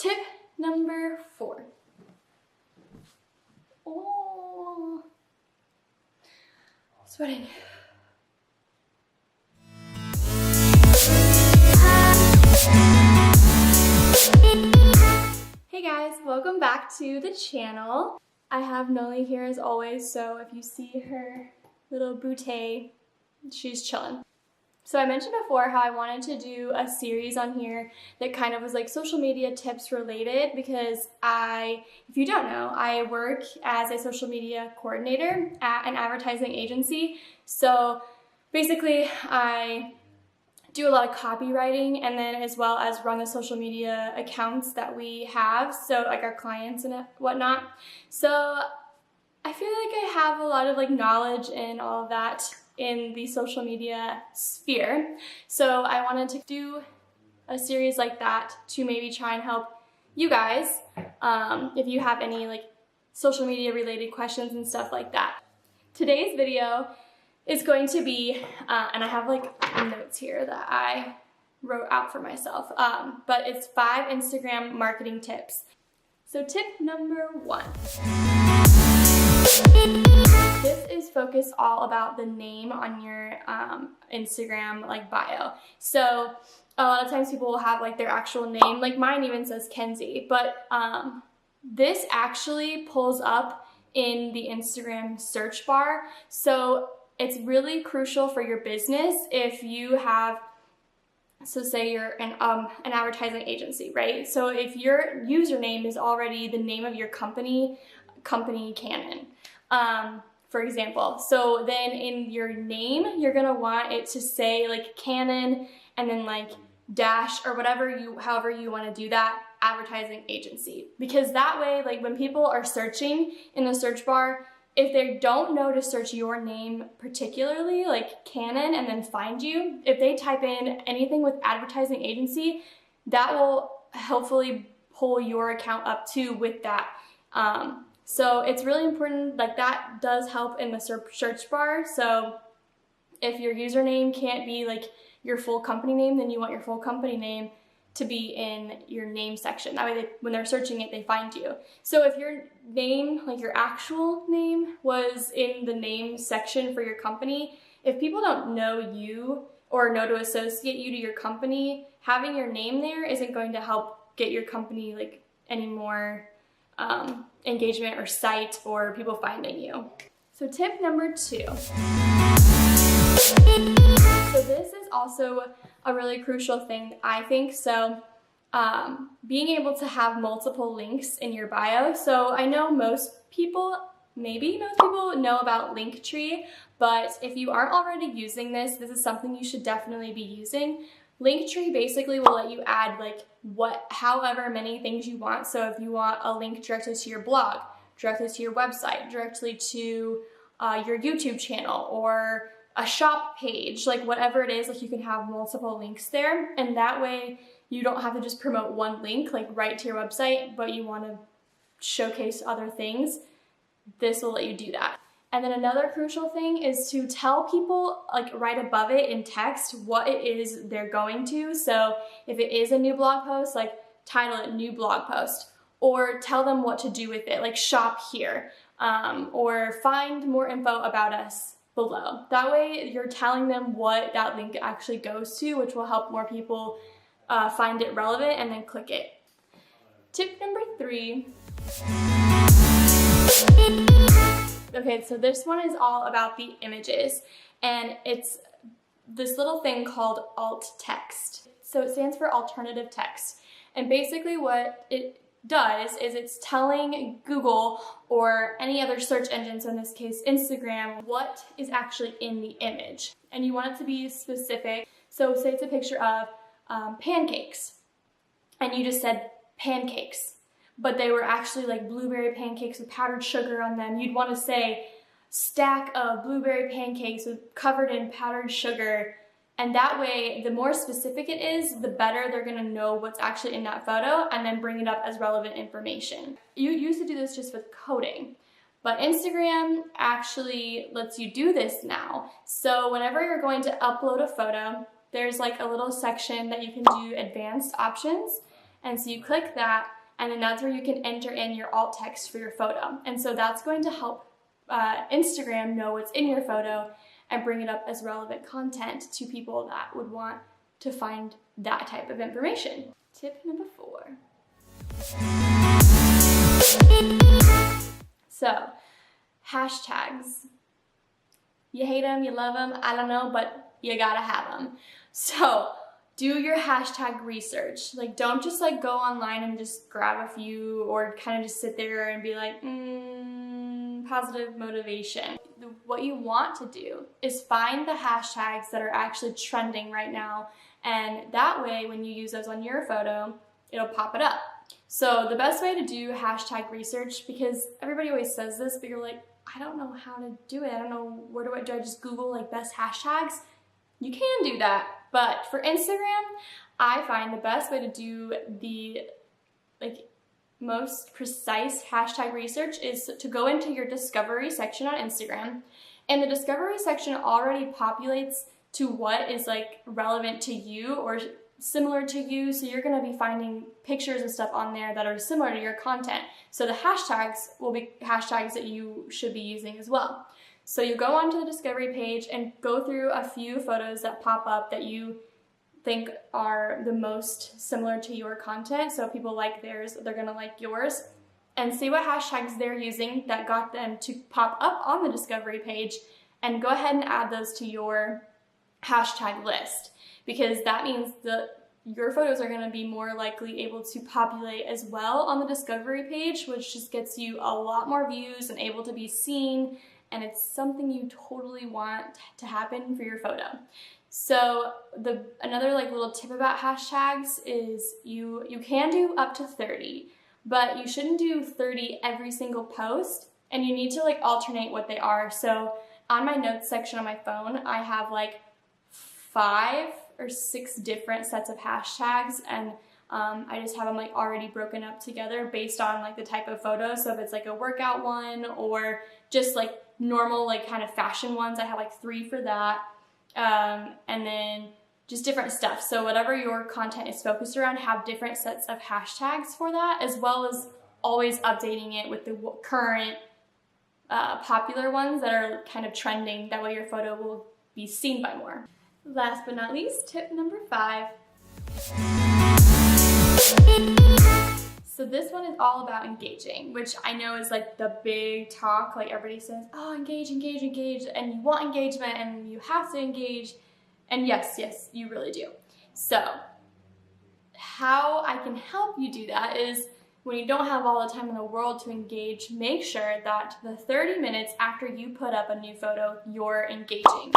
Tip number 4. Oh, sweating. Hey guys, welcome back to the channel. I have Noli here as always, so if you see her little bouquet, she's chilling. So I mentioned before how I wanted to do a series on here that kind of was like social media tips related because if you don't know, I work as a social media coordinator at an advertising agency. So basically I do a lot of copywriting and then as well as run the social media accounts that we have, so like our clients and whatnot. So I feel like I have a lot of like knowledge and all of that in the social media sphere. So I wanted to do a series like that to maybe try and help you guys if you have any like social media related questions and stuff like that. Today's video is going to be, and I have like notes here that I wrote out for myself, but it's 5 Instagram marketing tips. So tip number 1. This is focused all about the name on your Instagram like bio. So a lot of times people will have like their actual name, like mine even says Kenzie, but this actually pulls up in the Instagram search bar. So it's really crucial for your business if you have, so say you're an advertising agency, right? So if your username is already the name of your company Canon, for example. So then in your name, you're gonna want it to say like Canon and then like dash or however you wanna do that, advertising agency. Because that way, like when people are searching in the search bar, if they don't know to search your name particularly, like Canon, and then find you, if they type in anything with advertising agency, that will hopefully pull your account up too with that. So it's really important, like that does help in the search bar. So if your username can't be like your full company name, then you want your full company name to be in your name section. That way when they're searching it, they find you. So if your name, like your actual name, was in the name section for your company, if people don't know you or know to associate you to your company, having your name there isn't going to help get your company like any more engagement or sight or people finding you. So tip number 2. So this is also a really crucial thing, I think. So being able to have multiple links in your bio. So I know maybe most people know about Linktree, but if you aren't already using this is something you should definitely be using. Linktree basically will let you add like however many things you want. So if you want a link directly to your blog, directly to your website, directly to your YouTube channel, or a shop page, like whatever it is, like you can have multiple links there. And that way you don't have to just promote one link like right to your website, but you want to showcase other things. This will let you do that. And then another crucial thing is to tell people like right above it in text what it is they're going to. So if it is a new blog post, like title it new blog post, or tell them what to do with it, like shop here, or find more info about us below. That way you're telling them what that link actually goes to, which will help more people find it relevant and then click it. Tip number 3. Okay, so this one is all about the images, and it's this little thing called alt text. So it stands for alternative text. And basically what it does is it's telling Google or any other search engine, so in this case Instagram, what is actually in the image. And you want it to be specific. So say it's a picture of pancakes, and you just said pancakes, but they were actually like blueberry pancakes with powdered sugar on them. You'd want to say stack of blueberry pancakes covered in powdered sugar. And that way, the more specific it is, the better they're gonna know what's actually in that photo and then bring it up as relevant information. You used to do this just with coding, but Instagram actually lets you do this now. So whenever you're going to upload a photo, there's like a little section that you can do advanced options. And so you click that, and then that's where you can enter in your alt text for your photo. And so that's going to help Instagram know what's in your photo and bring it up as relevant content to people that would want to find that type of information. Tip number 4. So, hashtags. You hate them, you love them, I don't know, but you gotta have them. So, do your hashtag research. Like, don't just like go online and just grab a few or kind of just sit there and be like, positive motivation. What you want to do is find the hashtags that are actually trending right now, and that way when you use those on your photo, it'll pop it up. So the best way to do hashtag research, because everybody always says this, but you're like, I don't know how to do it. I don't know, do I just Google like best hashtags? You can do that, but for Instagram, I find the best way to do the most precise hashtag research is to go into your discovery section on Instagram, and the discovery section already populates to what is like relevant to you or similar to you, so you're going to be finding pictures and stuff on there that are similar to your content. So the hashtags will be hashtags that you should be using as well. So you go onto the discovery page and go through a few photos that pop up that you think are the most similar to your content. So if people like theirs, they're going to like yours, and see what hashtags they're using that got them to pop up on the discovery page, and go ahead and add those to your hashtag list, because that means that your photos are going to be more likely able to populate as well on the discovery page, which just gets you a lot more views and able to be seen, and it's something you totally want to happen for your photo. So another like little tip about hashtags is you can do up to 30, but you shouldn't do 30 every single post, and you need to like alternate what they are. So on my notes section on my phone, I have like 5 or 6 different sets of hashtags, and I just have them like already broken up together based on like the type of photo. So if it's like a workout one or just like normal like kind of fashion ones, I have like 3 for that. And then just different stuff. So whatever your content is focused around, have different sets of hashtags for that, as well as always updating it with the current popular ones that are kind of trending. That way your photo will be seen by more. Last but not least, tip number 5. So this one is all about engaging, which I know is like the big talk. Like everybody says, oh, engage, engage, engage, and you want engagement and you have to engage. And yes, you really do. So how I can help you do that is, when you don't have all the time in the world to engage, make sure that the 30 minutes after you put up a new photo, you're engaging.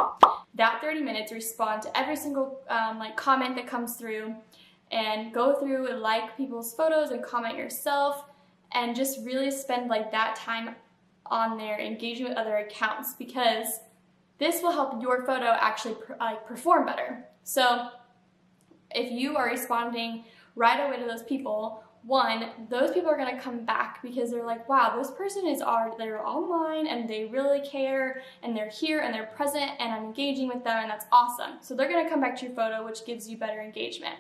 That 30 minutes, respond to every single like comment that comes through, and go through and like people's photos and comment yourself, and just really spend like that time on there engaging with other accounts, because this will help your photo actually perform better. So if you are responding right away to those people, one, those people are going to come back because they're like, wow, this person they're online and they really care and they're here and they're present and I'm engaging with them, and that's awesome. So they're going to come back to your photo, which gives you better engagement.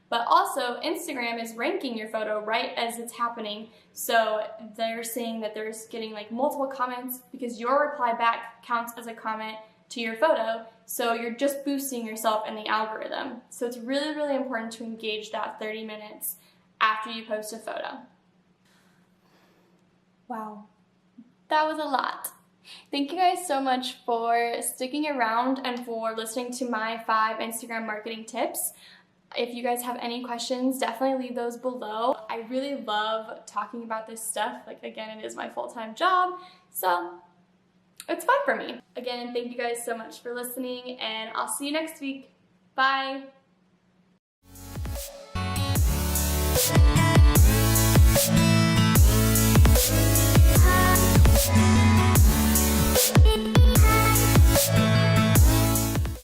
But also, Instagram is ranking your photo right as it's happening. So they're seeing that they're getting like multiple comments, because your reply back counts as a comment to your photo. So you're just boosting yourself in the algorithm. So it's really, really important to engage that 30 minutes after you post a photo. Wow, that was a lot. Thank you guys so much for sticking around and for listening to my 5 Instagram marketing tips. If you guys have any questions, definitely leave those below. I really love talking about this stuff. Like, again, it is my full-time job, so it's fun for me. Again, thank you guys so much for listening, and I'll see you next week. Bye.